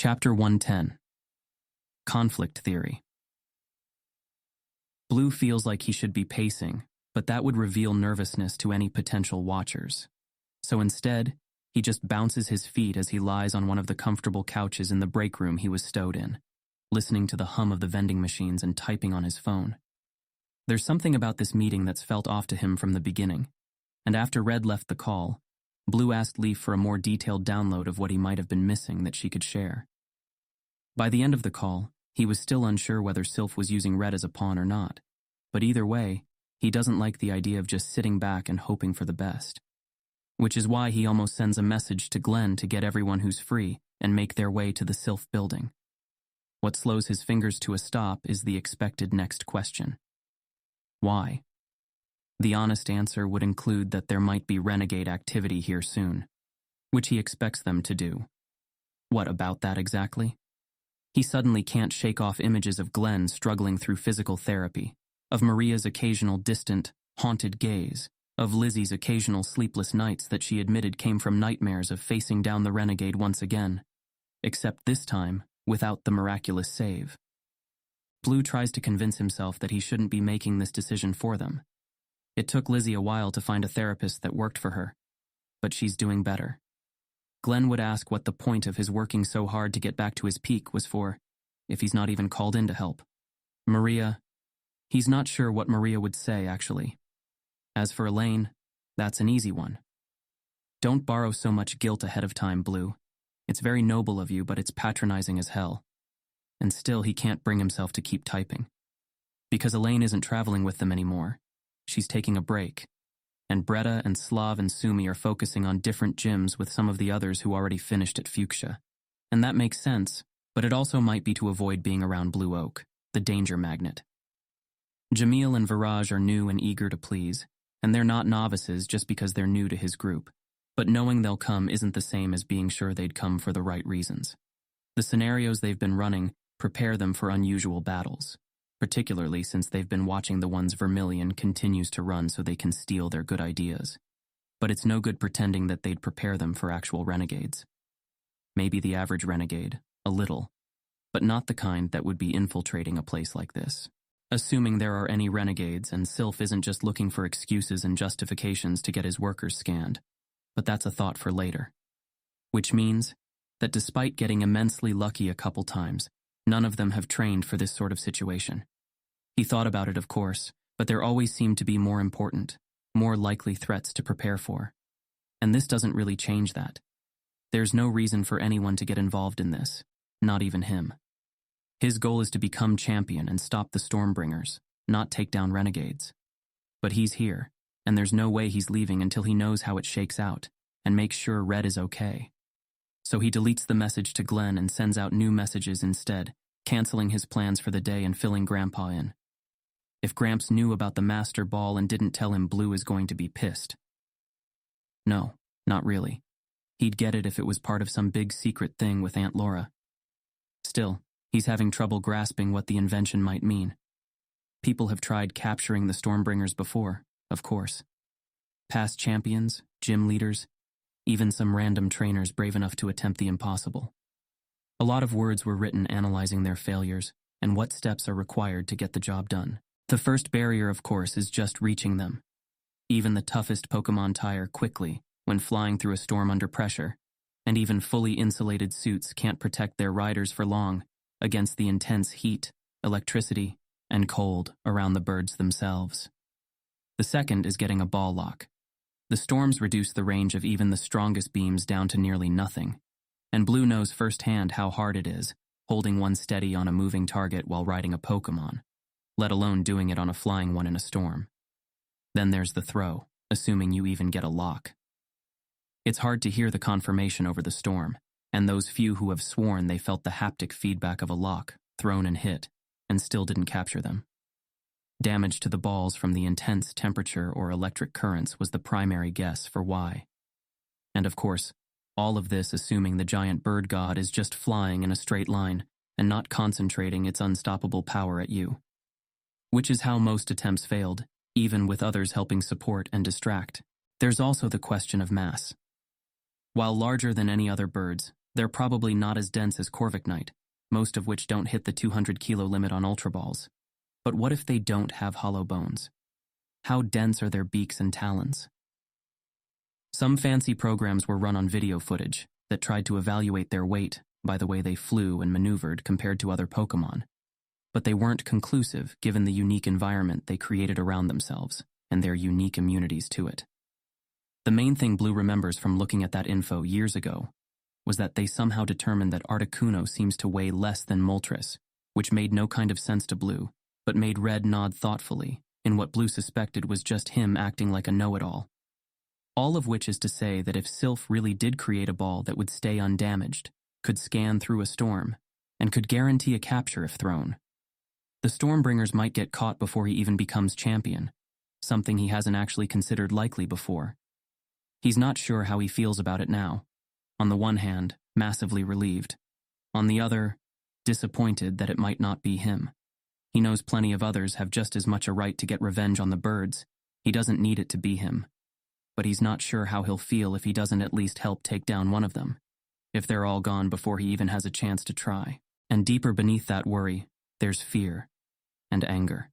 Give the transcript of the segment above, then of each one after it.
Chapter 110. Conflict Theory. Blue feels like he should be pacing, but that would reveal nervousness to any potential watchers. So instead, he just bounces his feet as he lies on one of the comfortable couches in the break room he was stowed in, listening to the hum of the vending machines and typing on his phone. There's something about this meeting that's felt off to him from the beginning, and after Red left the call, Blue asked Leaf for a more detailed download of what he might have been missing that she could share. By the end of the call, he was still unsure whether Sylph was using Red as a pawn or not, but either way, he doesn't like the idea of just sitting back and hoping for the best. Which is why he almost sends a message to Glenn to get everyone who's free and make their way to the Sylph building. What slows his fingers to a stop is the expected next question. Why? The honest answer would include that there might be renegade activity here soon, which he expects them to do. What about that exactly? He suddenly can't shake off images of Glenn struggling through physical therapy, of Maria's occasional distant, haunted gaze, of Lizzie's occasional sleepless nights that she admitted came from nightmares of facing down the renegade once again, except this time without the miraculous save. Blue tries to convince himself that he shouldn't be making this decision for them. It took Lizzie a while to find a therapist that worked for her, but she's doing better. Glenn would ask what the point of his working so hard to get back to his peak was for, if he's not even called in to help. He's not sure what Maria would say, actually. As for Elaine, that's an easy one. Don't borrow so much guilt ahead of time, Blue. It's very noble of you, but it's patronizing as hell. And still, he can't bring himself to keep typing. Because Elaine isn't traveling with them anymore. She's taking a break. And Bretta and Slav and Sumi are focusing on different gyms with some of the others who already finished at Fuchsia. And that makes sense, but it also might be to avoid being around Blue Oak, the danger magnet. Jamil and Viraj are new and eager to please, and they're not novices just because they're new to his group. But knowing they'll come isn't the same as being sure they'd come for the right reasons. The scenarios they've been running prepare them for unusual battles, particularly since they've been watching the ones Vermilion continues to run so they can steal their good ideas. But it's no good pretending that they'd prepare them for actual renegades. Maybe the average renegade, a little, but not the kind that would be infiltrating a place like this. Assuming there are any renegades and Sylph isn't just looking for excuses and justifications to get his workers scanned. But that's a thought for later. Which means that despite getting immensely lucky a couple times, none of them have trained for this sort of situation. He thought about it, of course, but there always seemed to be more important, more likely threats to prepare for. And this doesn't really change that. There's no reason for anyone to get involved in this, not even him. His goal is to become champion and stop the Stormbringers, not take down renegades. But he's here, and there's no way he's leaving until he knows how it shakes out, and makes sure Red is okay. So he deletes the message to Glenn and sends out new messages instead, canceling his plans for the day and filling Grandpa in. If Gramps knew about the Master Ball and didn't tell him, Blue is going to be pissed. No, not really. He'd get it if it was part of some big secret thing with Aunt Laura. Still, he's having trouble grasping what the invention might mean. People have tried capturing the Stormbringers before, of course. Past champions, gym leaders, even some random trainers brave enough to attempt the impossible. A lot of words were written analyzing their failures and what steps are required to get the job done. The first barrier, of course, is just reaching them. Even the toughest Pokemon tire quickly when flying through a storm under pressure, and even fully insulated suits can't protect their riders for long against the intense heat, electricity, and cold around the birds themselves. The second is getting a ball lock. The storms reduce the range of even the strongest beams down to nearly nothing, and Blue knows firsthand how hard it is holding one steady on a moving target while riding a Pokemon, let alone doing it on a flying one in a storm. Then there's the throw, assuming you even get a lock. It's hard to hear the confirmation over the storm, and those few who have sworn they felt the haptic feedback of a lock, thrown and hit, and still didn't capture them. Damage to the balls from the intense temperature or electric currents was the primary guess for why. And of course, all of this assuming the giant bird god is just flying in a straight line and not concentrating its unstoppable power at you. Which is how most attempts failed, even with others helping support and distract. There's also the question of mass. While larger than any other birds, They're probably not as dense as Corvicnite, most of which don't hit the 200-kilo limit on Ultra Balls. But what if they don't have hollow bones? How dense are their beaks and talons? Some fancy programs were run on video footage that tried to evaluate their weight by the way they flew and maneuvered compared to other Pokémon. But they weren't conclusive given the unique environment they created around themselves and their unique immunities to it. The main thing Blue remembers from looking at that info years ago was that they somehow determined that Articuno seems to weigh less than Moltres, which made no kind of sense to Blue, but made Red nod thoughtfully in what Blue suspected was just him acting like a know-it-all. All of which is to say that if Sylph really did create a ball that would stay undamaged, could scan through a storm, and could guarantee a capture if thrown, the Stormbringers might get caught before he even becomes champion, something he hasn't actually considered likely before. He's not sure how he feels about it now. On the one hand, massively relieved. On the other, disappointed that it might not be him. He knows plenty of others have just as much a right to get revenge on the birds. He doesn't need it to be him. But he's not sure how he'll feel if he doesn't at least help take down one of them. If they're all gone before he even has a chance to try. And deeper beneath that worry, there's fear and anger.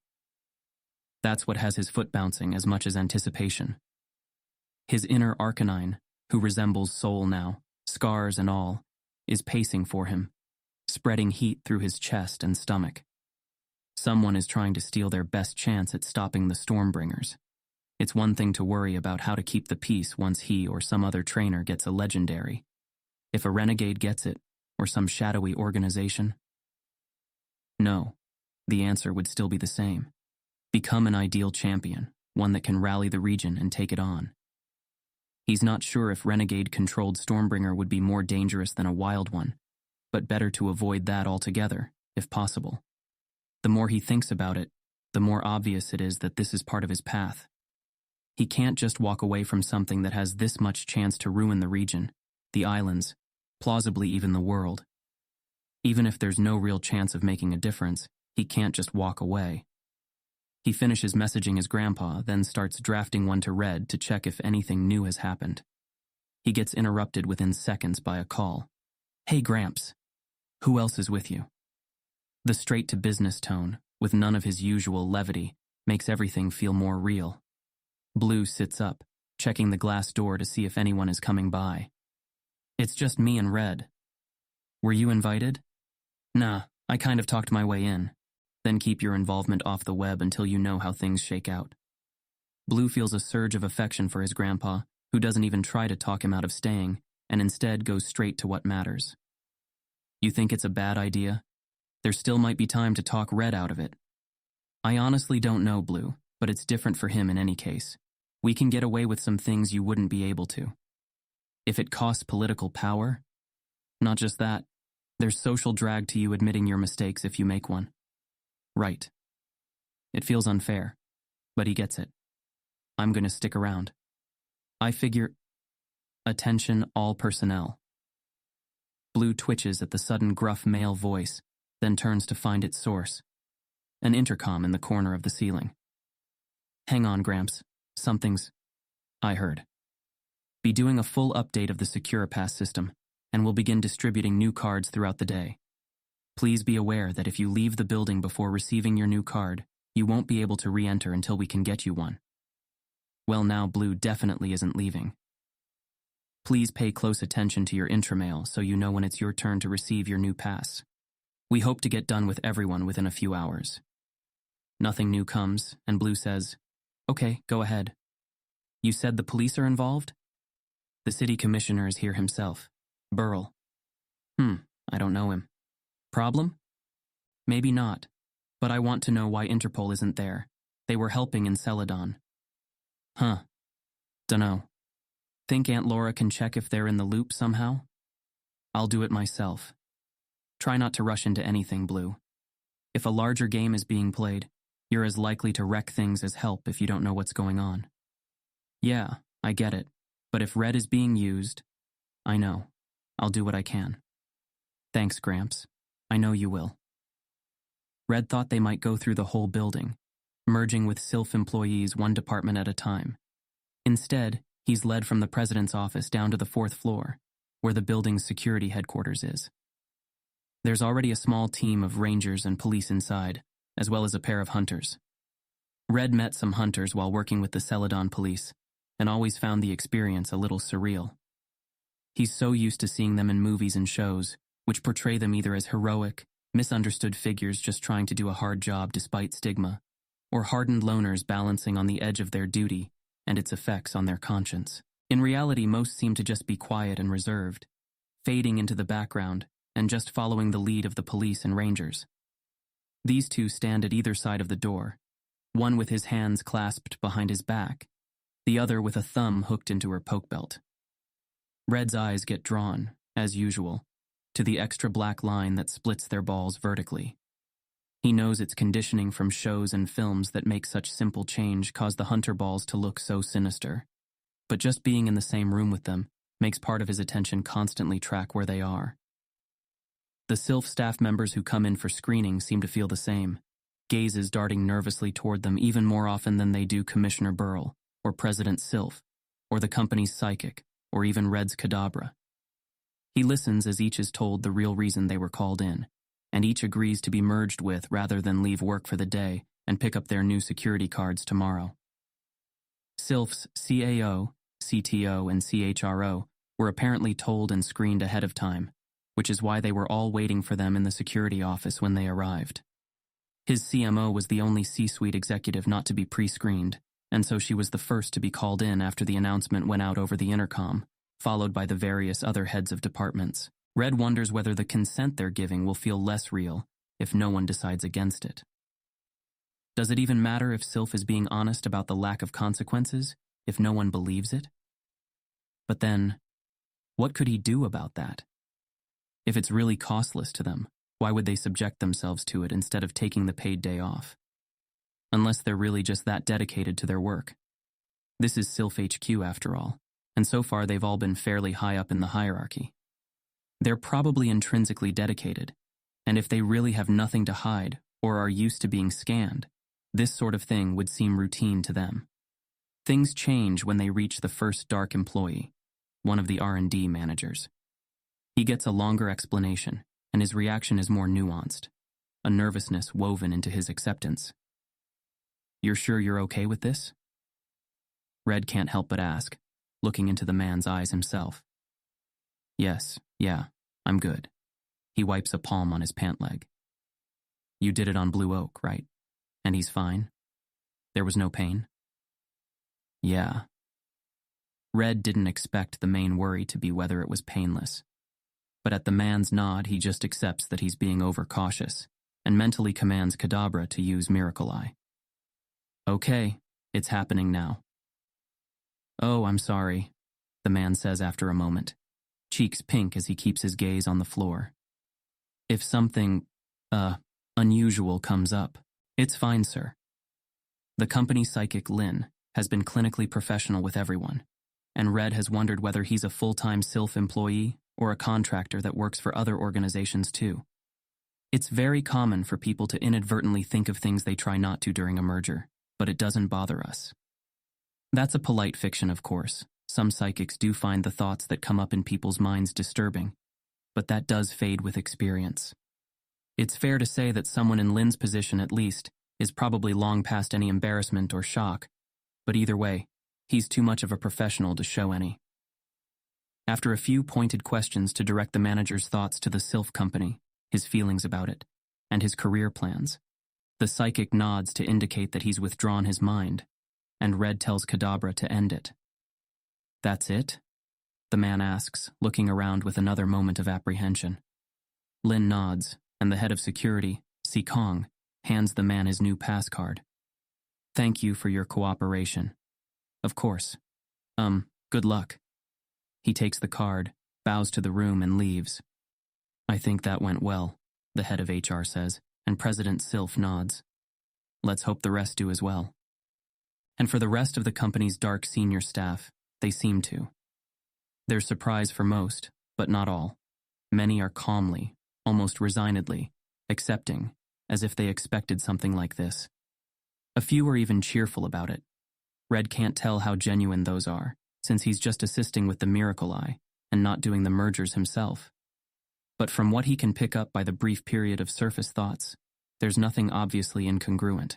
That's what has his foot bouncing as much as anticipation. His inner Arcanine, who resembles Soul now, scars and all, is pacing for him, spreading heat through his chest and stomach. Someone is trying to steal their best chance at stopping the Stormbringers. It's one thing to worry about how to keep the peace once he or some other trainer gets a legendary. If a renegade gets it, or some shadowy organization? No, the answer would still be the same. Become an ideal champion, one that can rally the region and take it on. He's not sure if renegade-controlled Stormbringer would be more dangerous than a wild one, but better to avoid that altogether, if possible. The more he thinks about it, the more obvious it is that this is part of his path. He can't just walk away from something that has this much chance to ruin the region, the islands, plausibly even the world. Even if there's no real chance of making a difference, he can't just walk away. He finishes messaging his grandpa, then starts drafting one to Red to check if anything new has happened. He gets interrupted within seconds by a call. "Hey, Gramps. Who else is with you?" The straight-to-business tone, with none of his usual levity, makes everything feel more real. Blue sits up, checking the glass door to see if anyone is coming by. "It's just me and Red." "Were you invited?" "Nah, I kind of talked my way in." "Then keep your involvement off the web until you know how things shake out." Blue feels a surge of affection for his grandpa, who doesn't even try to talk him out of staying, and instead goes straight to what matters. "You think it's a bad idea? There still might be time to talk Red out of it." "I honestly don't know, Blue, but it's different for him in any case. We can get away with some things you wouldn't be able to. If it costs political power? Not just that. There's social drag to you admitting your mistakes if you make one." "Right. It feels unfair, but he gets it. I'm gonna stick around. I figure..." "Attention all personnel." Blue twitches at the sudden gruff male voice, then turns to find its source. An intercom in the corner of the ceiling. "Hang on, Gramps. Something's..." "I heard. Be doing a full update of the Securipass system, and we'll begin distributing new cards throughout the day. Please be aware that if you leave the building before receiving your new card, you won't be able to re-enter until we can get you one." Well, now Blue definitely isn't leaving. "Please pay close attention to your intramail so you know when it's your turn to receive your new pass. We hope to get done with everyone within a few hours." Nothing new comes, and Blue says, "Okay, go ahead. You said the police are involved?" "The city commissioner is here himself. Burl." I don't know him." "Problem?" "Maybe not, but I want to know why Interpol isn't there. They were helping in Celadon." "Huh. Dunno. Think Aunt Laura can check if they're in the loop somehow?" "I'll do it myself. Try not to rush into anything, Blue. If a larger game is being played, you're as likely to wreck things as help if you don't know what's going on." "Yeah, I get it. But if Red is being used..." "I know. I'll do what I can." "Thanks, Gramps. I know you will." Red thought they might go through the whole building, merging with Sylph employees one department at a time. Instead, he's led from the president's office down to the 4th floor, where the building's security headquarters is. There's already a small team of rangers and police inside, as well as a pair of hunters. Red met some hunters while working with the Celadon police, and always found the experience a little surreal. He's so used to seeing them in movies and shows, which portray them either as heroic, misunderstood figures just trying to do a hard job despite stigma, or hardened loners balancing on the edge of their duty and its effects on their conscience. In reality, most seem to just be quiet and reserved, fading into the background and just following the lead of the police and rangers. These two stand at either side of the door, one with his hands clasped behind his back, the other with a thumb hooked into her poke belt. Red's eyes get drawn, as usual, to the extra black line that splits their balls vertically. He knows it's conditioning from shows and films that make such simple change cause the hunter balls to look so sinister. But just being in the same room with them makes part of his attention constantly track where they are. The Sylph staff members who come in for screening seem to feel the same, gazes darting nervously toward them even more often than they do Commissioner Burl, or President Sylph, or the company's psychic, or even Red's Kadabra. He listens as each is told the real reason they were called in, and each agrees to be merged with rather than leave work for the day and pick up their new security cards tomorrow. Sylph's CAO, CTO, and CHRO were apparently told and screened ahead of time, which is why they were all waiting for them in the security office when they arrived. His CMO was the only C-suite executive not to be pre-screened, and so she was the first to be called in after the announcement went out over the intercom, followed by the various other heads of departments. Red wonders whether the consent they're giving will feel less real if no one decides against it. Does it even matter if Sylph is being honest about the lack of consequences, if no one believes it? But then, what could he do about that? If it's really costless to them, why would they subject themselves to it instead of taking the paid day off? Unless they're really just that dedicated to their work. This is Sylph HQ after all, and so far they've all been fairly high up in the hierarchy. They're probably intrinsically dedicated, and if they really have nothing to hide or are used to being scanned, this sort of thing would seem routine to them. Things change when they reach the first dark employee, one of the R&D managers. He gets a longer explanation, and his reaction is more nuanced, a nervousness woven into his acceptance. "You're sure you're okay with this?" Red can't help but ask, looking into the man's eyes himself. "Yes, yeah, I'm good." He wipes a palm on his pant leg. "You did it on Blue Oak, right? And he's fine? There was no pain?" "Yeah." Red didn't expect the main worry to be whether it was painless. But at the man's nod, he just accepts that he's being overcautious and mentally commands Kadabra to use Miracle Eye. "Okay, it's happening now." "Oh, I'm sorry," the man says after a moment, cheeks pink as he keeps his gaze on the floor. "If something, unusual comes up, it's fine, sir." The company psychic Lynn has been clinically professional with everyone, and Red has wondered whether he's a full-time Sylph employee or a contractor that works for other organizations too. It's very common for people to inadvertently think of things they try not to during a merger, but it doesn't bother us. That's a polite fiction, of course. Some psychics do find the thoughts that come up in people's minds disturbing, but that does fade with experience. It's fair to say that someone in Lynn's position, at least, is probably long past any embarrassment or shock, but either way, he's too much of a professional to show any. After a few pointed questions to direct the manager's thoughts to the Sylph company, his feelings about it, and his career plans, the psychic nods to indicate that he's withdrawn his mind, and Red tells Kadabra to end it. "That's it?" the man asks, looking around with another moment of apprehension. Lynn nods, and the head of security, Si Kong, hands the man his new pass card. "Thank you for your cooperation." "Of course. Good luck." He takes the card, bows to the room, and leaves. "I think that went well," the head of HR says, and President Sylph nods. "Let's hope the rest do as well." And for the rest of the company's dark senior staff, they seem to. There's surprise for most, but not all. Many are calmly, almost resignedly, accepting, as if they expected something like this. A few are even cheerful about it. Red can't tell how genuine those are, since he's just assisting with the Miracle Eye, and not doing the mergers himself. But from what he can pick up by the brief period of surface thoughts, there's nothing obviously incongruent.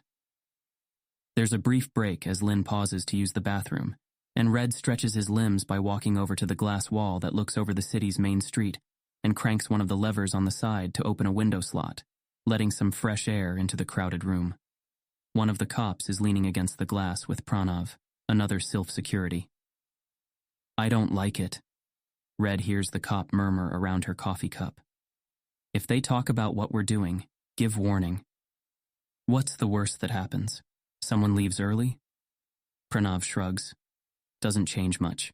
There's a brief break as Lynn pauses to use the bathroom, and Red stretches his limbs by walking over to the glass wall that looks over the city's main street and cranks one of the levers on the side to open a window slot, letting some fresh air into the crowded room. One of the cops is leaning against the glass with Pranav, another Sylph security. "I don't like it," Red hears the cop murmur around her coffee cup. "If they talk about what we're doing, give warning." "What's the worst that happens? Someone leaves early?" Pranav shrugs. Doesn't change much.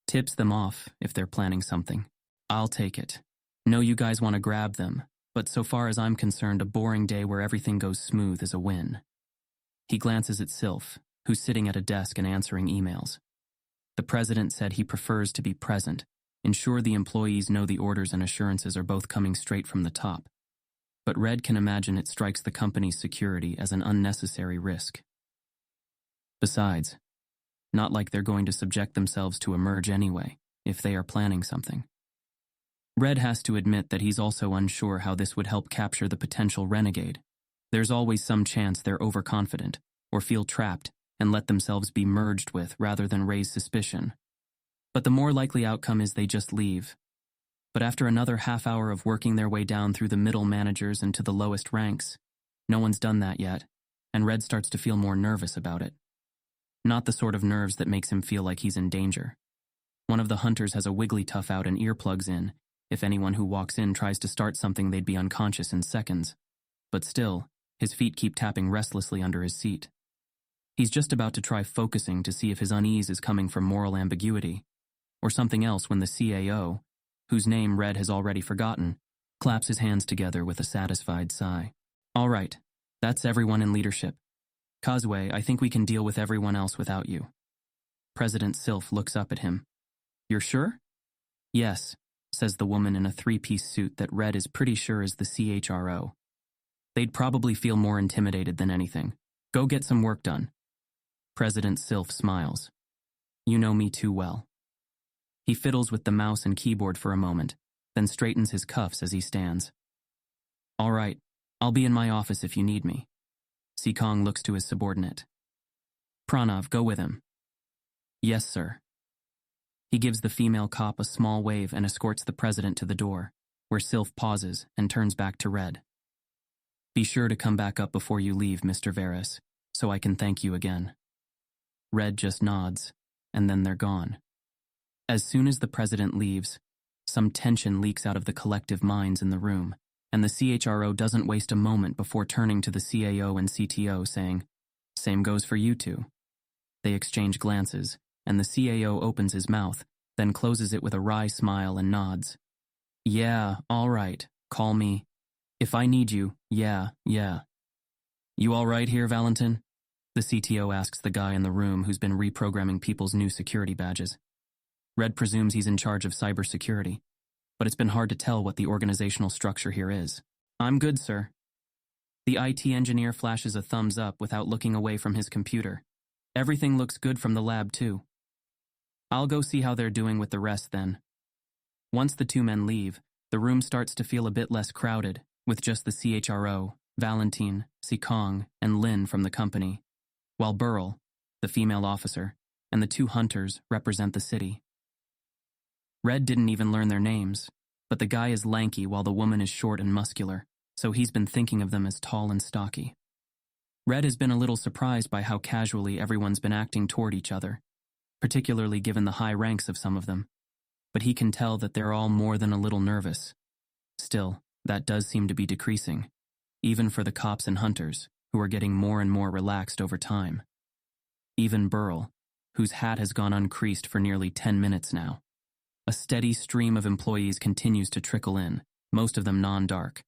Tips them off if they're planning something. "I'll take it. Know you guys want to grab them, but so far as I'm concerned, a boring day where everything goes smooth is a win." He glances at Sylph, who's sitting at a desk and answering emails. The president said he prefers to be present, ensure the employees know the orders and assurances are both coming straight from the top. But Red can imagine it strikes the company's security as an unnecessary risk. Besides, not like they're going to subject themselves to a merge anyway, if they are planning something. Red has to admit that he's also unsure how this would help capture the potential renegade. There's always some chance they're overconfident, or feel trapped, and let themselves be merged with rather than raise suspicion. But the more likely outcome is they just leave. But after another half hour of working their way down through the middle managers and to the lowest ranks, no one's done that yet, and Red starts to feel more nervous about it. Not the sort of nerves that makes him feel like he's in danger. One of the hunters has a wiggly tuff out and earplugs in, if anyone who walks in tries to start something they'd be unconscious in seconds. But still, his feet keep tapping restlessly under his seat. He's just about to try focusing to see if his unease is coming from moral ambiguity, or something else when the CAO, whose name Red has already forgotten, claps his hands together with a satisfied sigh. "All right, that's everyone in leadership. Causeway, I think we can deal with everyone else without you." President Sylph looks up at him. "You're sure?" "Yes," says the woman in a three-piece suit that Red is pretty sure is the CHRO. "They'd probably feel more intimidated than anything. Go get some work done." President Sylph smiles. "You know me too well." He fiddles with the mouse and keyboard for a moment, then straightens his cuffs as he stands. "All right, I'll be in my office if you need me." Sikong looks to his subordinate. "Pranav, go with him." "Yes, sir." He gives the female cop a small wave and escorts the president to the door, where Sylph pauses and turns back to Red. "Be sure to come back up before you leave, Mr. Veras, so I can thank you again." Red just nods, and then they're gone. As soon as the president leaves, some tension leaks out of the collective minds in the room, and the CHRO doesn't waste a moment before turning to the CAO and CTO saying, "Same goes for you two." They exchange glances, and the CAO opens his mouth, then closes it with a wry smile and nods. "Yeah, all right, call me. If I need you, yeah. You all right here, Valentin?" The CTO asks the guy in the room who's been reprogramming people's new security badges. Red presumes he's in charge of cybersecurity, but it's been hard to tell what the organizational structure here is. "I'm good, sir." The IT engineer flashes a thumbs up without looking away from his computer. "Everything looks good from the lab, too." "I'll go see how they're doing with the rest then." Once the two men leave, the room starts to feel a bit less crowded, with just the CHRO, Valentin, Sikong, and Lynn from the company, while Burl, the female officer, and the two hunters represent the city. Red didn't even learn their names, but the guy is lanky while the woman is short and muscular, so he's been thinking of them as tall and stocky. Red has been a little surprised by how casually everyone's been acting toward each other, particularly given the high ranks of some of them, but he can tell that they're all more than a little nervous. Still, that does seem to be decreasing, even for the cops and hunters, who are getting more and more relaxed over time. Even Burl, whose hat has gone uncreased for nearly 10 minutes now. A steady stream of employees continues to trickle in, most of them non-dark,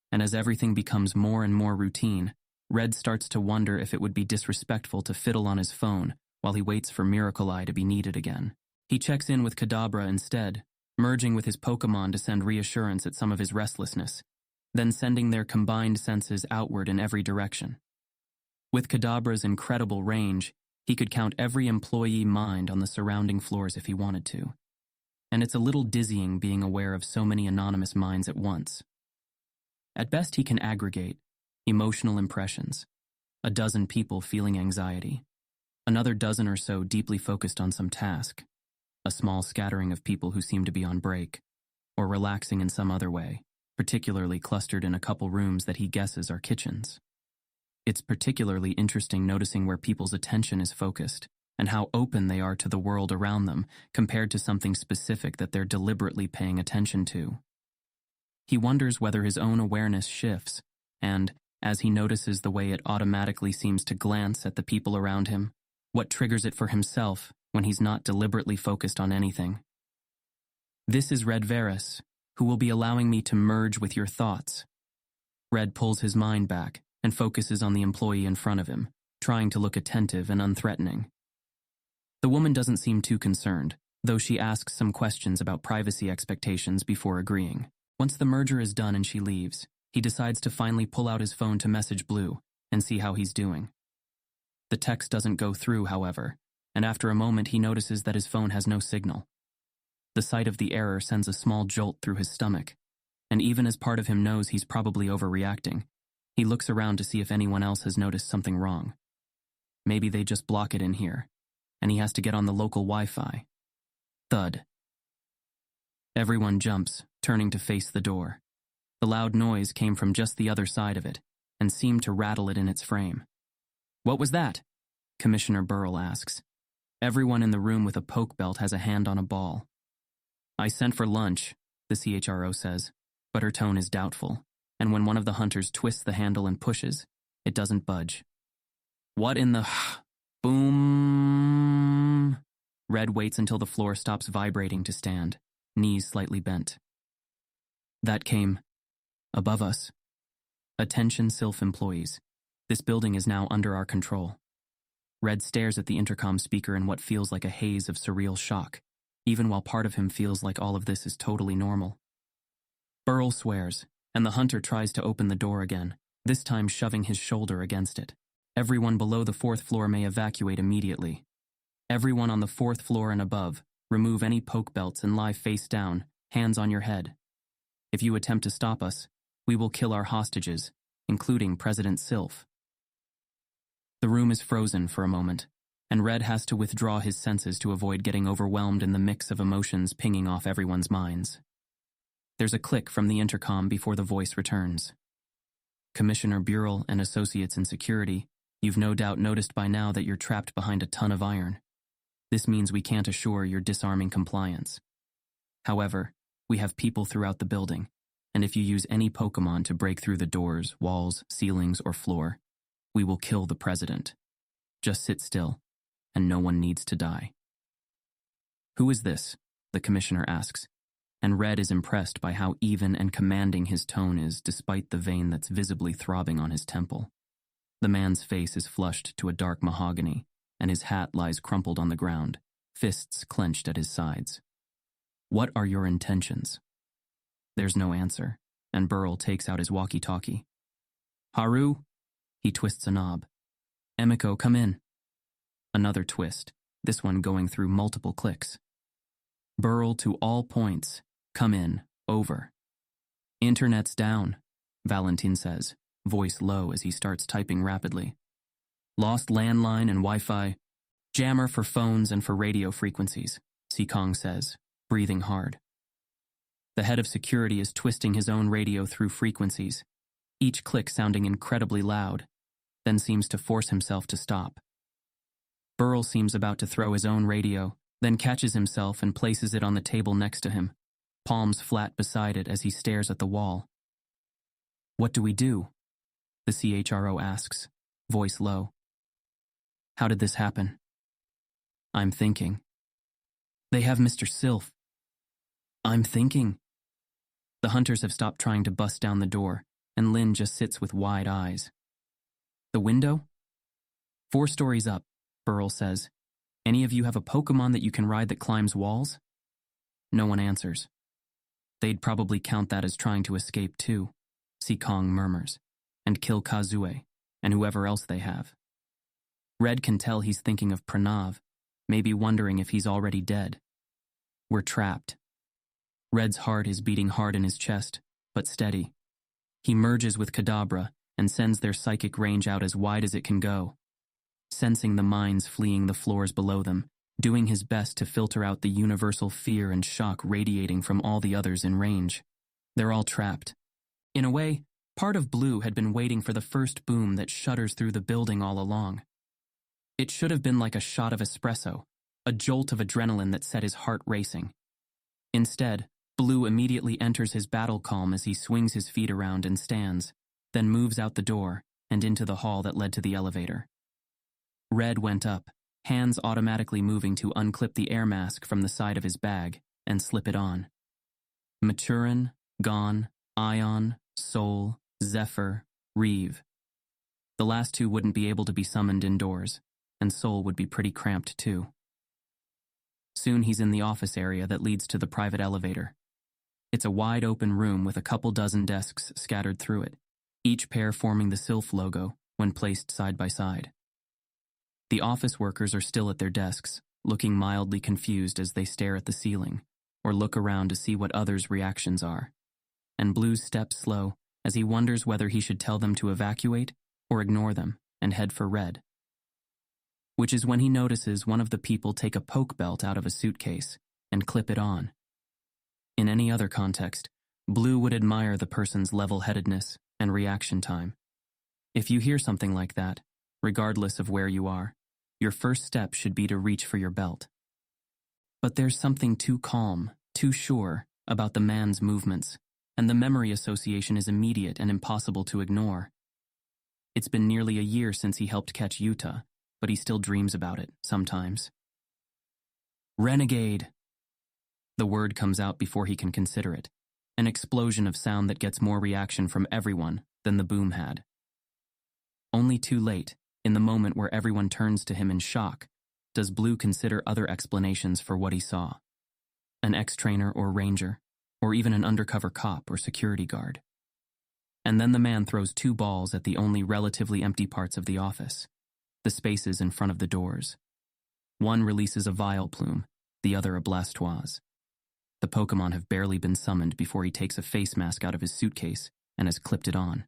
and as everything becomes more and more routine, Red starts to wonder if it would be disrespectful to fiddle on his phone while he waits for Miracle Eye to be needed again. He checks in with Kadabra instead, merging with his Pokemon to send reassurance at some of his restlessness, then sending their combined senses outward in every direction. With Kadabra's incredible range, he could count every employee mind on the surrounding floors if he wanted to. and it's a little dizzying being aware of so many anonymous minds at once. At best, he can aggregate emotional impressions, a dozen people feeling anxiety, another dozen or so deeply focused on some task, a small scattering of people who seem to be on break, or relaxing in some other way, particularly clustered in a couple rooms that he guesses are kitchens. It's particularly interesting noticing where people's attention is focused and how open they are to the world around them compared to something specific that they're deliberately paying attention to. He wonders whether his own awareness shifts, and, as he notices the way it automatically seems to glance at the people around him, what triggers it for himself when he's not deliberately focused on anything. This is Red Varys, who will be allowing me to merge with your thoughts. Red pulls his mind back and focuses on the employee in front of him, trying to look attentive and unthreatening. The woman doesn't seem too concerned, though she asks some questions about privacy expectations before agreeing. Once the merger is done and she leaves, he decides to finally pull out his phone to message Blue and see how he's doing. The text doesn't go through, however, and after a moment he notices that his phone has no signal. The sight of the error sends a small jolt through his stomach, and even as part of him knows he's probably overreacting, he looks around to see if anyone else has noticed something wrong. Maybe they just block it in here, and he has to get on the local Wi-Fi. Thud. Everyone jumps, turning to face the door. The loud noise came from just the other side of it, and seemed to rattle it in its frame. "What was that?" Commissioner Burrell asks. Everyone in the room with a poke belt has a hand on a ball. "I sent for lunch," the CHRO says, but her tone is doubtful, and when one of the hunters twists the handle and pushes, it doesn't budge. "What in the boom?" Red waits until the floor stops vibrating to stand, knees slightly bent. "That came above us. Attention Sylph employees. This building is now under our control." Red stares at the intercom speaker in what feels like a haze of surreal shock, even while part of him feels like all of this is totally normal. Burrell swears, and the hunter tries to open the door again, this time shoving his shoulder against it. Everyone below the 4th floor may evacuate immediately. Everyone on the 4th floor and above, remove any poke belts and lie face down, hands on your head. If you attempt to stop us, we will kill our hostages, including President Sylph. The room is frozen for a moment, and Red has to withdraw his senses to avoid getting overwhelmed in the mix of emotions pinging off everyone's minds. There's a click from the intercom before the voice returns. "Commissioner Burrell and associates in security, you've no doubt noticed by now that you're trapped behind a ton of iron. This means we can't assure your disarming compliance. However, we have people throughout the building, and if you use any Pokemon to break through the doors, walls, ceilings, or floor, we will kill the president. Just sit still, and no one needs to die." "Who is this?" the commissioner asks, and Red is impressed by how even and commanding his tone is despite the vein that's visibly throbbing on his temple. The man's face is flushed to a dark mahogany, and his hat lies crumpled on the ground, fists clenched at his sides. "What are your intentions?" There's no answer, and Burrell takes out his walkie-talkie. "Haru?" He twists a knob. "Emiko, come in." Another twist, this one going through multiple clicks. "Burrell to all points. Come in. Over." "Internet's down," Valentin says, voice low as he starts typing rapidly. "Lost landline and Wi-Fi. Jammer for phones and for radio frequencies," Seekong says, breathing hard. The head of security is twisting his own radio through frequencies, each click sounding incredibly loud, then seems to force himself to stop. Burrell seems about to throw his own radio, then catches himself and places it on the table next to him, palms flat beside it as he stares at the wall. "What do we do?" the CHRO asks, voice low. "How did this happen?" "I'm thinking." "They have Mr. Sylph." "I'm thinking." The hunters have stopped trying to bust down the door, and Lynn just sits with wide eyes. "The window?" "4 stories up," Burrell says. "Any of you have a Pokemon that you can ride that climbs walls?" No one answers. "They'd probably count that as trying to escape too," Seekong murmurs, "and kill Kazue, and whoever else they have." Red can tell he's thinking of Pranav, maybe wondering if he's already dead. "We're trapped," Red's heart is beating hard in his chest, but steady. He merges with Kadabra and sends their psychic range out as wide as it can go, sensing the minds fleeing the floors below them, doing his best to filter out the universal fear and shock radiating from all the others in range. They're all trapped. In a way, part of Blue had been waiting for the first boom that shudders through the building all along. It should have been like a shot of espresso, a jolt of adrenaline that set his heart racing. Instead, Blue immediately enters his battle calm as he swings his feet around and stands, then moves out the door and into the hall that led to the elevator. Red went up, hands automatically moving to unclip the air mask from the side of his bag and slip it on. Maturin, Gon, Ion, Sol, Zephyr, Reeve. The last two wouldn't be able to be summoned indoors, and Sol would be pretty cramped too. Soon he's in the office area that leads to the private elevator. It's a wide open room with a couple dozen desks scattered through it, each pair forming the Sylph logo when placed side by side. The office workers are still at their desks, looking mildly confused as they stare at the ceiling, or look around to see what others' reactions are. And Blue's steps slow as he wonders whether he should tell them to evacuate or ignore them and head for Red. Which is when he notices one of the people take a poke belt out of a suitcase and clip it on. In any other context, Blue would admire the person's level-headedness and reaction time. If you hear something like that, regardless of where you are, your first step should be to reach for your belt. But there's something too calm, too sure about the man's movements, and the memory association is immediate and impossible to ignore. It's been nearly a year since he helped catch Yuta, but he still dreams about it, sometimes. Renegade! The word comes out before he can consider it, an explosion of sound that gets more reaction from everyone than the boom had. Only too late, in the moment where everyone turns to him in shock, does Blue consider other explanations for what he saw. An ex-trainer or ranger, or even an undercover cop or security guard. And then the man throws two balls at the only relatively empty parts of the office, the spaces in front of the doors. One releases a Vileplume, the other a Blastoise. The Pokemon have barely been summoned before he takes a face mask out of his suitcase and has clipped it on.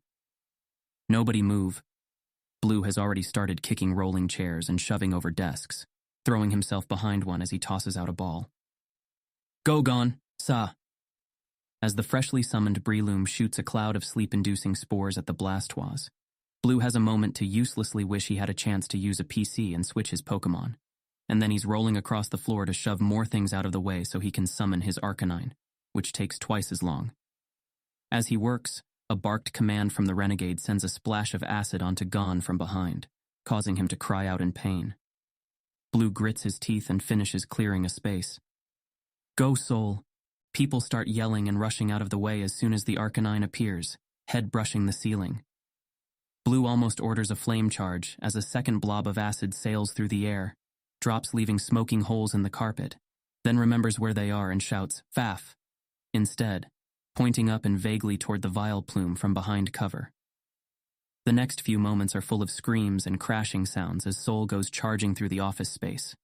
Nobody move. Blue has already started kicking rolling chairs and shoving over desks, throwing himself behind one as he tosses out a ball. Go, Gon, sa! As the freshly summoned Breloom shoots a cloud of sleep-inducing spores at the Blastoise, Blue has a moment to uselessly wish he had a chance to use a PC and switch his Pokemon. And then he's rolling across the floor to shove more things out of the way so he can summon his Arcanine, which takes twice as long. As he works, a barked command from the Renegade sends a splash of acid onto Gon from behind, causing him to cry out in pain. Blue grits his teeth and finishes clearing a space. Go, Sol! People start yelling and rushing out of the way as soon as the Arcanine appears, head brushing the ceiling. Blue almost orders a flame charge as a second blob of acid sails through the air, drops leaving smoking holes in the carpet, then remembers where they are and shouts, Faff! Instead, pointing up and vaguely toward the Vileplume from behind cover. The next few moments are full of screams and crashing sounds as Sol goes charging through the office space.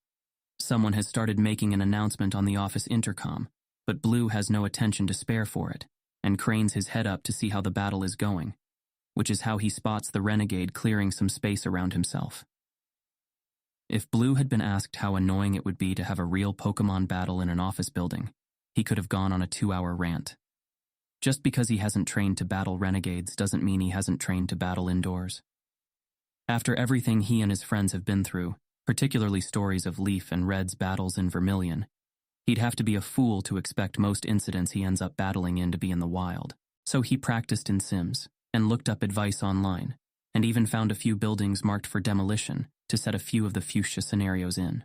Someone has started making an announcement on the office intercom, but Blue has no attention to spare for it, and cranes his head up to see how the battle is going, which is how he spots the Renegade clearing some space around himself. If Blue had been asked how annoying it would be to have a real Pokemon battle in an office building, he could have gone on a 2-hour rant. Just because he hasn't trained to battle renegades doesn't mean he hasn't trained to battle indoors. After everything he and his friends have been through, particularly stories of Leaf and Red's battles in Vermilion, he'd have to be a fool to expect most incidents he ends up battling in to be in the wild. So he practiced in Sims, and looked up advice online, and even found a few buildings marked for demolition to set a few of the fuchsia scenarios in.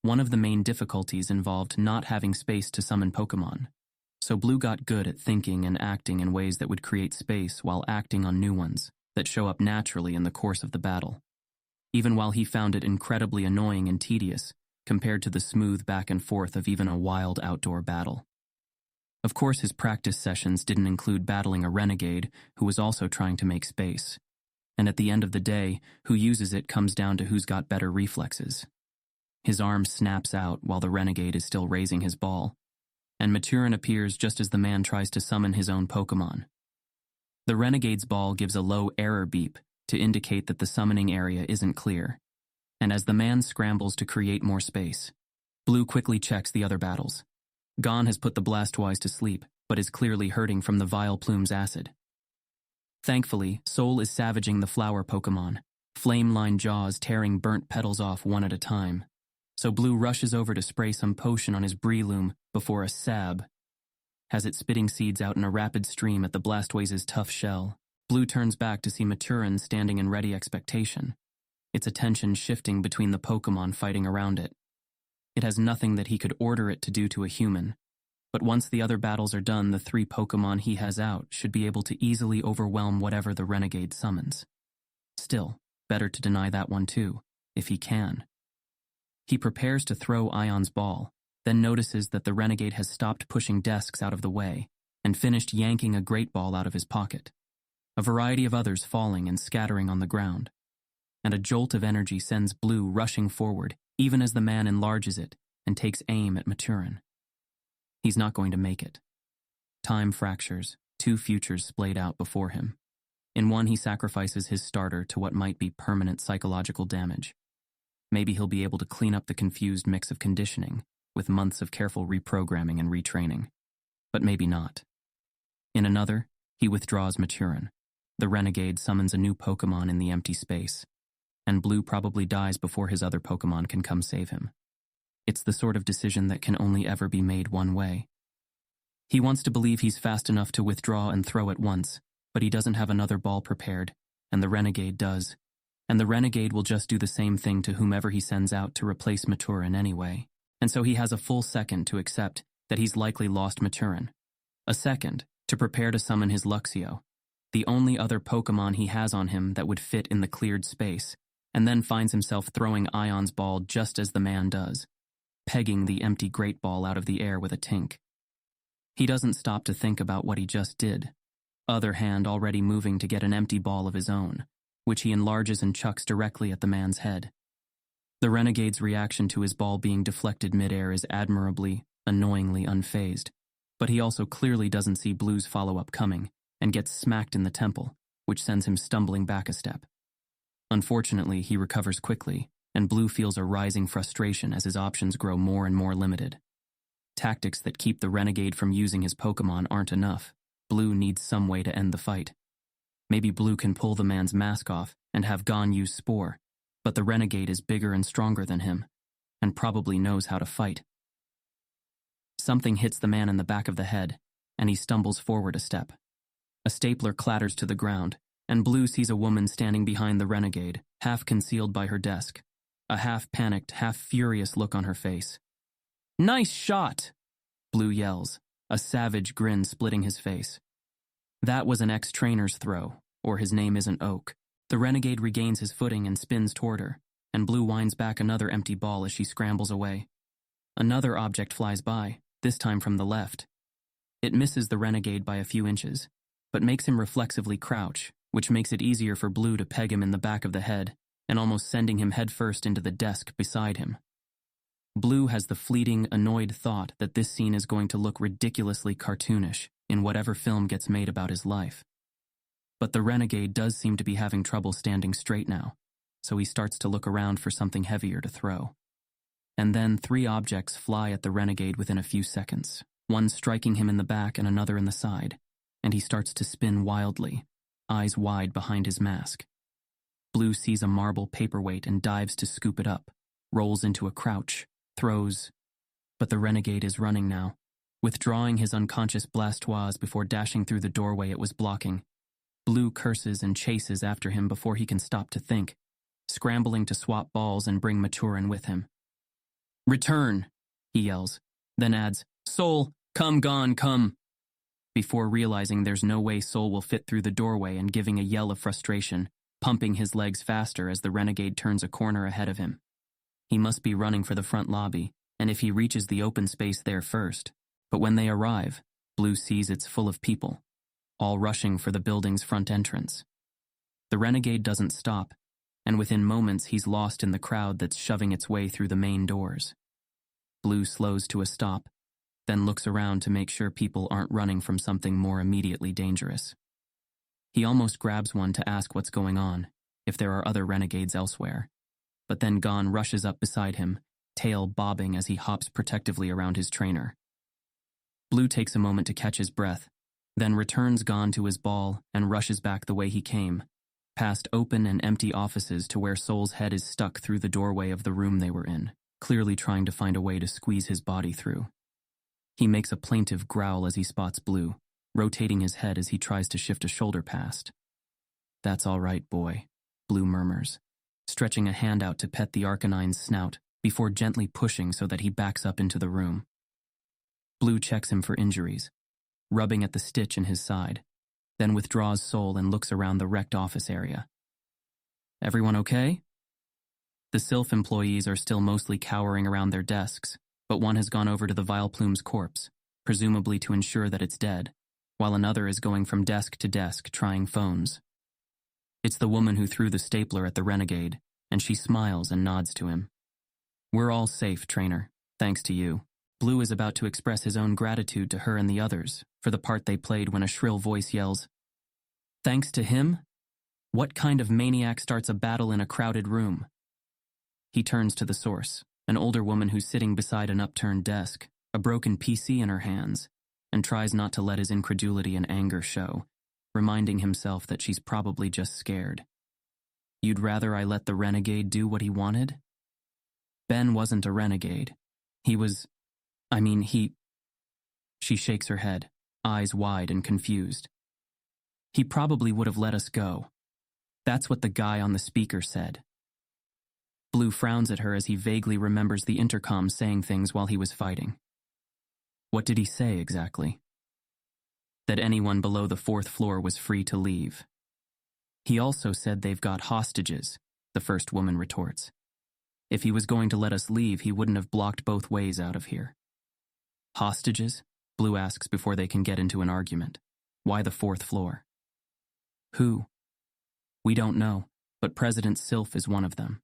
One of the main difficulties involved not having space to summon Pokemon, so Blue got good at thinking and acting in ways that would create space while acting on new ones that show up naturally in the course of the battle, even while he found it incredibly annoying and tedious compared to the smooth back and forth of even a wild outdoor battle. Of course, his practice sessions didn't include battling a renegade who was also trying to make space. And at the end of the day, who uses it comes down to who's got better reflexes. His arm snaps out while the renegade is still raising his ball, and Maturin appears just as the man tries to summon his own Pokemon. The Renegade's ball gives a low error beep to indicate that the summoning area isn't clear, and as the man scrambles to create more space, Blue quickly checks the other battles. Gon has put the Blastoise to sleep, but is clearly hurting from the Vileplume's acid. Thankfully, Sol is savaging the flower Pokemon, flame-lined jaws tearing burnt petals off one at a time. So Blue rushes over to spray some potion on his Breloom before a Sab has it spitting seeds out in a rapid stream at the Blastoise's tough shell. Blue turns back to see Maturin standing in ready expectation, its attention shifting between the Pokemon fighting around it. It has nothing that he could order it to do to a human, but once the other battles are done, the 3 Pokemon he has out should be able to easily overwhelm whatever the Renegade summons. Still, better to deny that one too, if he can. He prepares to throw Ion's ball, then notices that the Renegade has stopped pushing desks out of the way and finished yanking a Great Ball out of his pocket. A variety of others falling and scattering on the ground. And a jolt of energy sends Blue rushing forward, even as the man enlarges it and takes aim at Maturin. He's not going to make it. Time fractures, 2 futures splayed out before him. In one, he sacrifices his starter to what might be permanent psychological damage. Maybe he'll be able to clean up the confused mix of conditioning, with months of careful reprogramming and retraining. But maybe not. In another, he withdraws Maturin. The Renegade summons a new Pokemon in the empty space, and Blue probably dies before his other Pokemon can come save him. It's the sort of decision that can only ever be made one way. He wants to believe he's fast enough to withdraw and throw at once, but he doesn't have another ball prepared, and the Renegade does. And the Renegade will just do the same thing to whomever he sends out to replace Maturin anyway. And so he has a full second to accept that he's likely lost Maturin. A second to prepare to summon his Luxio, the only other Pokemon he has on him that would fit in the cleared space, and then finds himself throwing Ion's ball just as the man does, pegging the empty Great Ball out of the air with a tink. He doesn't stop to think about what he just did, other hand already moving to get an empty ball of his own, which he enlarges and chucks directly at the man's head. The Renegade's reaction to his ball being deflected midair is admirably, annoyingly unfazed, but he also clearly doesn't see Blue's follow-up coming and gets smacked in the temple, which sends him stumbling back a step. Unfortunately, he recovers quickly, and Blue feels a rising frustration as his options grow more and more limited. Tactics that keep the Renegade from using his Pokemon aren't enough. Blue needs some way to end the fight. Maybe Blue can pull the man's mask off and have Gon use Spore, but the Renegade is bigger and stronger than him, and probably knows how to fight. Something hits the man in the back of the head, and he stumbles forward a step. A stapler clatters to the ground, and Blue sees a woman standing behind the Renegade, half concealed by her desk, a half-panicked, half-furious look on her face. "Nice shot!" Blue yells, a savage grin splitting his face. That was an ex-trainer's throw, or his name isn't Oak. The Renegade regains his footing and spins toward her, and Blue winds back another empty ball as she scrambles away. Another object flies by, this time from the left. It misses the Renegade by a few inches, but makes him reflexively crouch, which makes it easier for Blue to peg him in the back of the head, and almost sending him headfirst into the desk beside him. Blue has the fleeting, annoyed thought that this scene is going to look ridiculously cartoonish in whatever film gets made about his life. But the Renegade does seem to be having trouble standing straight now, so he starts to look around for something heavier to throw. And then 3 objects fly at the Renegade within a few seconds, one striking him in the back and another in the side, and he starts to spin wildly, eyes wide behind his mask. Blue sees a marble paperweight and dives to scoop it up, rolls into a crouch, throws, but the Renegade is running now, withdrawing his unconscious Blastoise before dashing through the doorway it was blocking. Blue curses and chases after him before he can stop to think, scrambling to swap balls and bring Maturin with him. "Return," he yells, then adds, "Sol, come Gon, come," before realizing there's no way Sol will fit through the doorway and giving a yell of frustration, pumping his legs faster as the Renegade turns a corner ahead of him. He must be running for the front lobby, and if he reaches the open space there first. But when they arrive, Blue sees it's full of people, all rushing for the building's front entrance. The Renegade doesn't stop, and within moments he's lost in the crowd that's shoving its way through the main doors. Blue slows to a stop, then looks around to make sure people aren't running from something more immediately dangerous. He almost grabs one to ask what's going on, if there are other renegades elsewhere. But then Gon rushes up beside him, tail bobbing as he hops protectively around his trainer. Blue takes a moment to catch his breath, then returns Gon to his ball and rushes back the way he came, past open and empty offices to where Soul's head is stuck through the doorway of the room they were in, clearly trying to find a way to squeeze his body through. He makes a plaintive growl as he spots Blue, rotating his head as he tries to shift a shoulder past. "That's all right, boy," Blue murmurs, stretching a hand out to pet the Arcanine's snout before gently pushing so that he backs up into the room. Blue checks him for injuries, rubbing at the stitch in his side, then withdraws Soul and looks around the wrecked office area. "Everyone okay?" The Sylph employees are still mostly cowering around their desks, but one has gone over to the Vileplume's corpse, presumably to ensure that it's dead, while another is going from desk to desk trying phones. It's the woman who threw the stapler at the renegade, and she smiles and nods to him. "We're all safe, trainer, thanks to you." Blue is about to express his own gratitude to her and the others for the part they played when a shrill voice yells, "Thanks to him? What kind of maniac starts a battle in a crowded room?" He turns to the source, an older woman who's sitting beside an upturned desk, a broken PC in her hands, and tries not to let his incredulity and anger show, reminding himself that she's probably just scared. "You'd rather I let the renegade do what he wanted?" Ben wasn't a renegade. He was... She shakes her head, eyes wide and confused. "He probably would have let us go. That's what the guy on the speaker said." Blue frowns at her as he vaguely remembers the intercom saying things while he was fighting. What did he say exactly? That anyone below the 4th floor was free to leave. "He also said they've got hostages," the first woman retorts. "If he was going to let us leave, he wouldn't have blocked both ways out of here." "Hostages?" Blue asks before they can get into an argument. "Why the 4th floor?" "Who?" "We don't know, but President Sylph is one of them."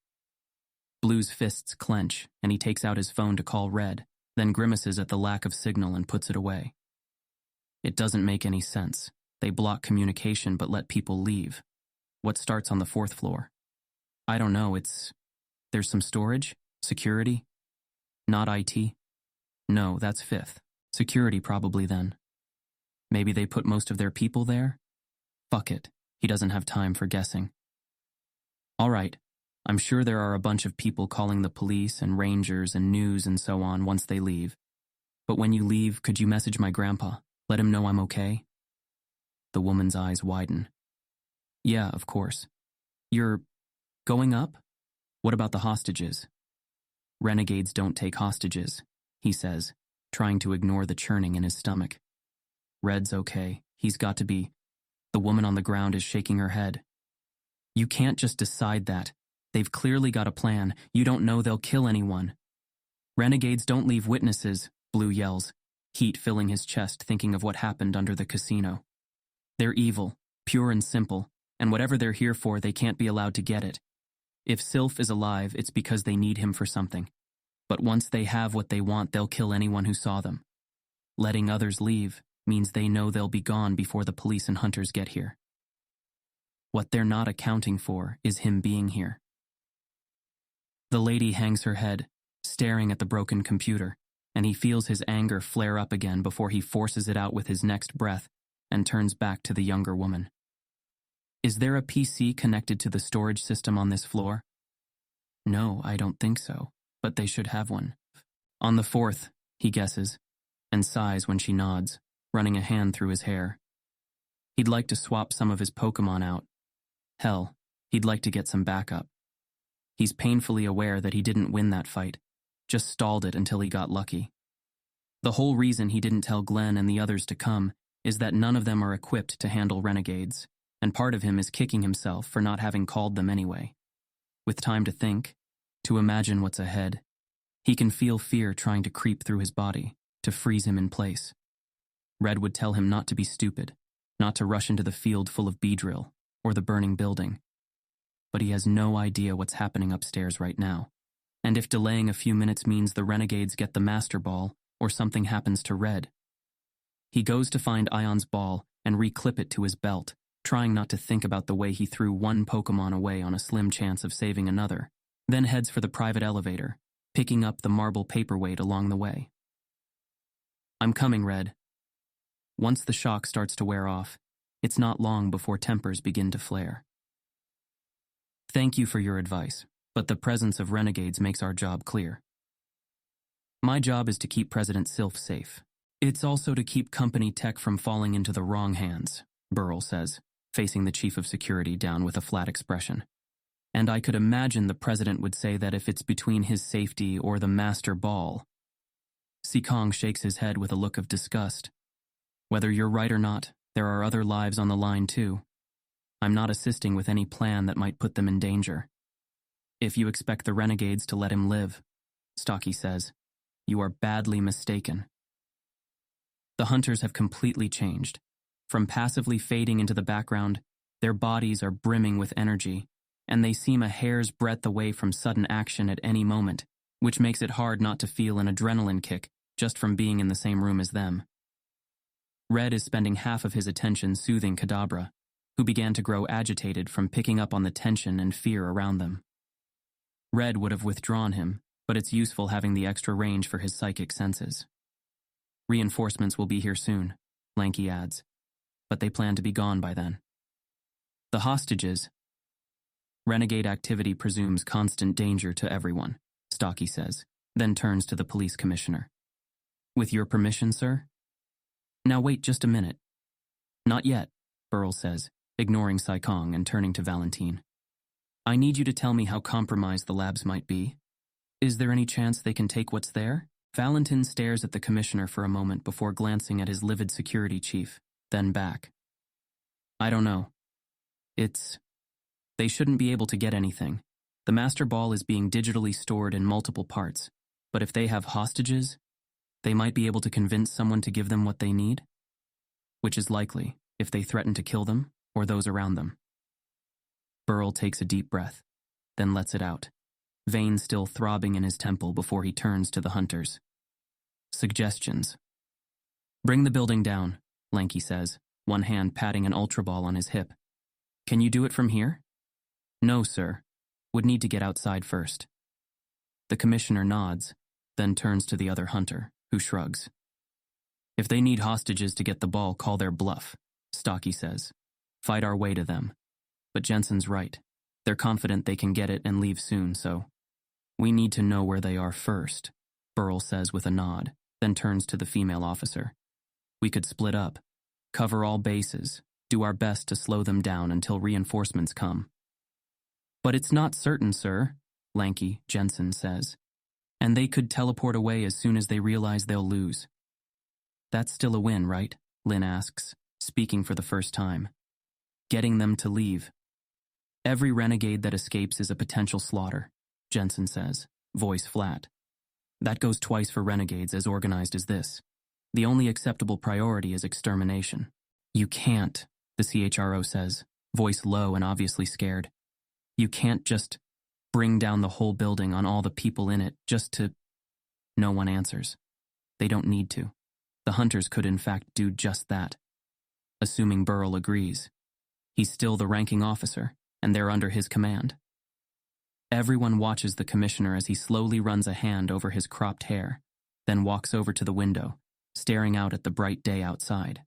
Blue's fists clench, and he takes out his phone to call Red, then grimaces at the lack of signal and puts it away. It doesn't make any sense. They block communication but let people leave. What starts on the 4th floor? "I don't know, there's some storage? Security? Not IT? No, that's 5th. Security probably then. Maybe they put most of their people there? Fuck it, he doesn't have time for guessing." "All right, I'm sure there are a bunch of people calling the police and rangers and news and so on once they leave. But when you leave, could you message my grandpa? Let him know I'm okay?" The woman's eyes widen. "Yeah, of course. You're going up? What about the hostages?" "Renegades don't take hostages," he says, trying to ignore the churning in his stomach. "Red's okay. He's got to be." The woman on the ground is shaking her head. "You can't just decide that. They've clearly got a plan. You don't know they'll kill anyone." "Renegades don't leave witnesses," Blue yells, heat filling his chest thinking of what happened under the casino. "They're evil, pure and simple, and whatever they're here for, they can't be allowed to get it. If Sylph is alive, it's because they need him for something. But once they have what they want, they'll kill anyone who saw them. Letting others leave means they know they'll be gone before the police and hunters get here. What they're not accounting for is him being here." The lady hangs her head, staring at the broken computer, and he feels his anger flare up again before he forces it out with his next breath and turns back to the younger woman. "Is there a PC connected to the storage system on this floor?" "No, I don't think so, but they should have one." "On the 4th, he guesses, and sighs when she nods, running a hand through his hair. He'd like to swap some of his Pokemon out. Hell, he'd like to get some backup. He's painfully aware that he didn't win that fight, just stalled it until he got lucky. The whole reason he didn't tell Glenn and the others to come is that none of them are equipped to handle renegades, and part of him is kicking himself for not having called them anyway. With time to think, to imagine what's ahead, he can feel fear trying to creep through his body, to freeze him in place. Red would tell him not to be stupid, not to rush into the field full of Beedrill, or the burning building. But he has no idea what's happening upstairs right now, and if delaying a few minutes means the renegades get the Master Ball, or something happens to Red. He goes to find Ion's ball and reclip it to his belt, trying not to think about the way he threw one Pokemon away on a slim chance of saving another, then heads for the private elevator, picking up the marble paperweight along the way. I'm coming, Red. Once the shock starts to wear off, it's not long before tempers begin to flare. Thank you for your advice, but the presence of renegades makes our job clear. My job is to keep President Sylph safe. It's also to keep company tech from falling into the wrong hands, Burrell says, facing the chief of security down with a flat expression. And I could imagine the president would say that if it's between his safety or the master ball. Seekong shakes his head with a look of disgust. Whether you're right or not, there are other lives on the line too. I'm not assisting with any plan that might put them in danger. If you expect the renegades to let him live, Stocky says, you are badly mistaken. The hunters have completely changed. From passively fading into the background, their bodies are brimming with energy, and they seem a hair's breadth away from sudden action at any moment, which makes it hard not to feel an adrenaline kick just from being in the same room as them. Red is spending half of his attention soothing Kadabra, who began to grow agitated from picking up on the tension and fear around them. Red would have withdrawn him, but it's useful having the extra range for his psychic senses. Reinforcements will be here soon, Lanky adds, but they plan to be gone by then. The hostages. Renegade activity presumes constant danger to everyone, Stocky says, then turns to the police commissioner. With your permission, sir? Now wait just a minute. Not yet, Burrell says, ignoring Saikong and turning to Valentine. I need you to tell me how compromised the labs might be. Is there any chance they can take what's there? Valentin stares at the commissioner for a moment before glancing at his livid security chief, then back. I don't know. They shouldn't be able to get anything. The Master Ball is being digitally stored in multiple parts, but if they have hostages, they might be able to convince someone to give them what they need, which is likely if they threaten to kill them or those around them. Burrell takes a deep breath, then lets it out, veins still throbbing in his temple before he turns to the hunters. Suggestions. Bring the building down, Lanky says, one hand patting an Ultra Ball on his hip. Can you do it from here? No, sir. Would need to get outside first. The commissioner nods, then turns to the other hunter, who shrugs. If they need hostages to get the ball, call their bluff, Stocky says. Fight our way to them. But Jensen's right. They're confident they can get it and leave soon, so we need to know where they are first, Burrell says with a nod, then turns to the female officer. We could split up, cover all bases, do our best to slow them down until reinforcements come. But it's not certain, sir, Lanky, Jensen says. And they could teleport away as soon as they realize they'll lose. That's still a win, right? Lin asks, speaking for the first time. Getting them to leave. Every renegade that escapes is a potential slaughter, Jensen says, voice flat. That goes twice for renegades as organized as this. The only acceptable priority is extermination. You can't, the CHRO says, voice low and obviously scared. You can't just bring down the whole building on all the people in it just to... No one answers. They don't need to. The hunters could in fact do just that. Assuming Burrell agrees. He's still the ranking officer, and they're under his command. Everyone watches the commissioner as he slowly runs a hand over his cropped hair, then walks over to the window, staring out at the bright day outside.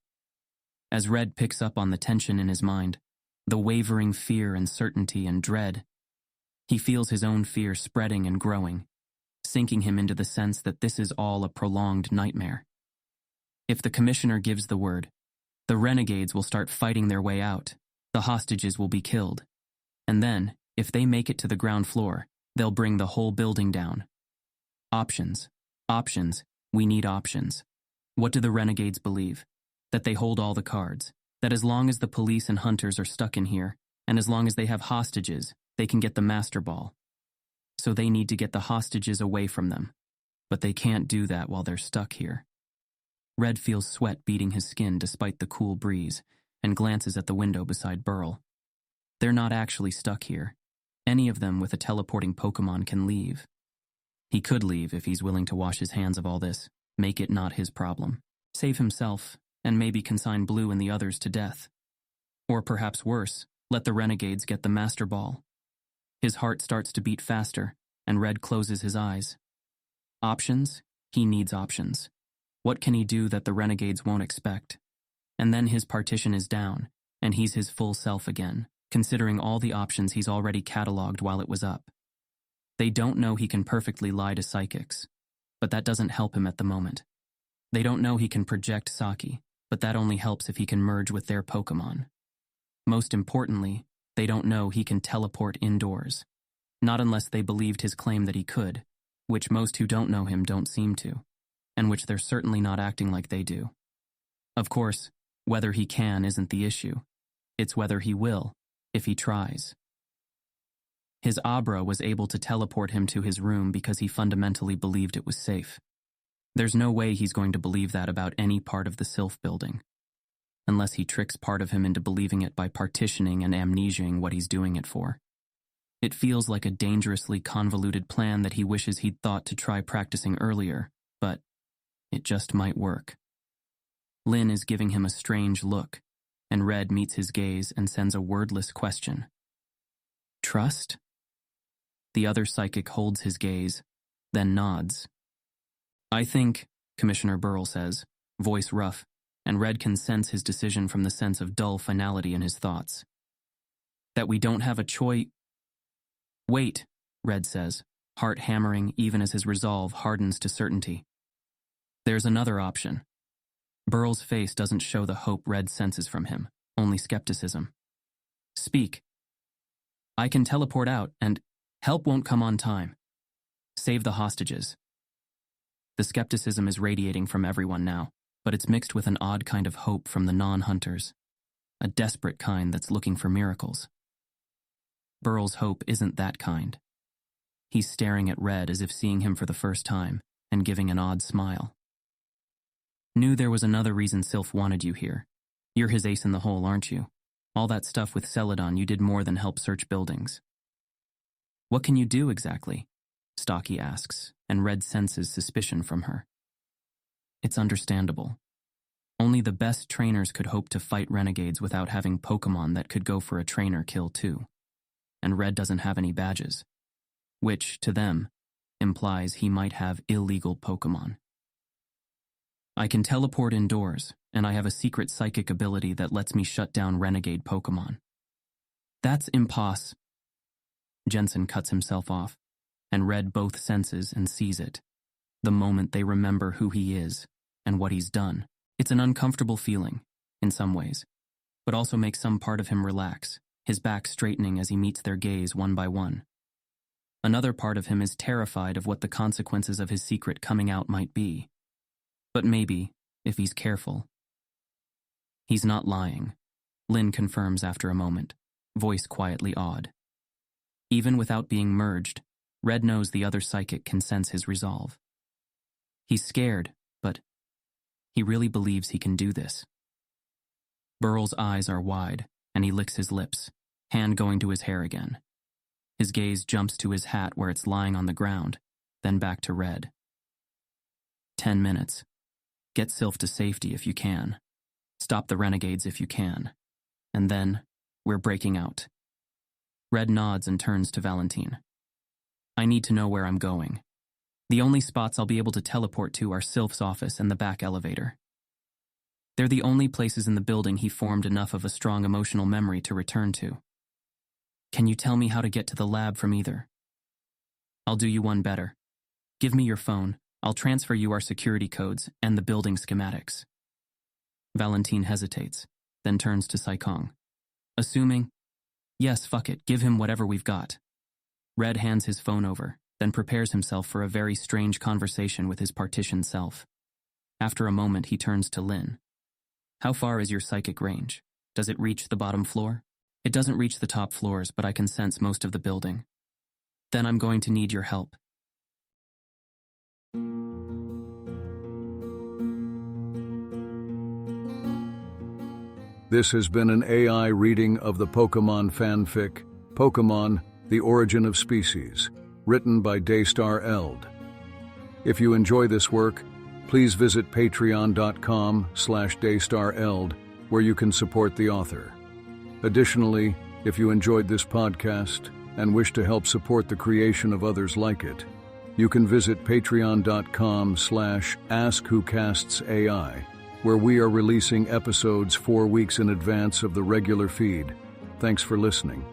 As Red picks up on the tension in his mind, the wavering fear and certainty and dread, he feels his own fear spreading and growing, sinking him into the sense that this is all a prolonged nightmare. If the commissioner gives the word, the renegades will start fighting their way out, the hostages will be killed, and then, if they make it to the ground floor, they'll bring the whole building down. Options. Options. We need options. What do the renegades believe? That they hold all the cards. That as long as the police and hunters are stuck in here, and as long as they have hostages, they can get the Master Ball. So they need to get the hostages away from them. But they can't do that while they're stuck here. Red feels sweat beating his skin despite the cool breeze, and glances at the window beside Burrell. They're not actually stuck here. Any of them with a teleporting Pokemon can leave. He could leave if he's willing to wash his hands of all this, make it not his problem. Save himself, and maybe consign Blue and the others to death. Or perhaps worse, let the renegades get the master ball. His heart starts to beat faster, and Red closes his eyes. Options? He needs options. What can he do that the renegades won't expect? And then his partition is down, and he's his full self again, considering all the options he's already cataloged while it was up. They don't know he can perfectly lie to psychics, but that doesn't help him at the moment. They don't know he can project Saki, but that only helps if he can merge with their Pokemon. Most importantly, they don't know he can teleport indoors. Not unless they believed his claim that he could, which most who don't know him don't seem to, and which they're certainly not acting like they do. Of course, whether he can isn't the issue. It's whether he will, if he tries. His Abra was able to teleport him to his room because he fundamentally believed it was safe. There's no way he's going to believe that about any part of the Sylph building, unless he tricks part of him into believing it by partitioning and amnesiaing what he's doing it for. It feels like a dangerously convoluted plan that he wishes he'd thought to try practicing earlier, but it just might work. Lin is giving him a strange look, and Red meets his gaze and sends a wordless question. Trust? The other psychic holds his gaze, then nods. I think, Commissioner Burrell says, voice rough, and Red can sense his decision from the sense of dull finality in his thoughts. That we don't have a choice. Wait, Red says, heart hammering even as his resolve hardens to certainty. There's another option. Burrell's face doesn't show the hope Red senses from him, only skepticism. Speak. I can teleport out, and help won't come on time. Save the hostages. The skepticism is radiating from everyone now, but it's mixed with an odd kind of hope from the non-hunters, a desperate kind that's looking for miracles. Burrell's hope isn't that kind. He's staring at Red as if seeing him for the first time, and giving an odd smile. Knew there was another reason Sylph wanted you here. You're his ace in the hole, aren't you? All that stuff with Celadon, you did more than help search buildings. What can you do exactly? Stocky asks, and Red senses suspicion from her. It's understandable. Only the best trainers could hope to fight renegades without having Pokemon that could go for a trainer kill too. And Red doesn't have any badges, which, to them, implies he might have illegal Pokemon. I can teleport indoors, and I have a secret psychic ability that lets me shut down renegade Pokemon. That's impossible. Jensen cuts himself off, and Red both senses and sees it, the moment they remember who he is and what he's done. It's an uncomfortable feeling, in some ways, but also makes some part of him relax, his back straightening as he meets their gaze one by one. Another part of him is terrified of what the consequences of his secret coming out might be. But maybe, if he's careful. He's not lying, Lin confirms after a moment, voice quietly awed. Even without being merged, Red knows the other psychic can sense his resolve. He's scared, but he really believes he can do this. Burrell's eyes are wide, and he licks his lips, hand going to his hair again. His gaze jumps to his hat where it's lying on the ground, then back to Red. 10 minutes. Get Sylph to safety if you can. Stop the renegades if you can. And then, we're breaking out. Red nods and turns to Valentine. I need to know where I'm going. The only spots I'll be able to teleport to are Sylph's office and the back elevator. They're the only places in the building he formed enough of a strong emotional memory to return to. Can you tell me how to get to the lab from either? I'll do you one better. Give me your phone. I'll transfer you our security codes and the building schematics. Valentine hesitates, then turns to Saikong. Assuming, yes, fuck it, give him whatever we've got. Red hands his phone over, then prepares himself for a very strange conversation with his partitioned self. After a moment, he turns to Lin. How far is your psychic range? Does it reach the bottom floor? It doesn't reach the top floors, but I can sense most of the building. Then I'm going to need your help. This has been an AI reading of the Pokemon fanfic, Pokemon: The Origin of Species, written by Daystar Eld. If you enjoy this work, please visit patreon.com/daystareld, where you can support the author. Additionally, if you enjoyed this podcast and wish to help support the creation of others like it, you can visit patreon.com/AskWhoCastsAI, where we are releasing episodes 4 weeks in advance of the regular feed. Thanks for listening.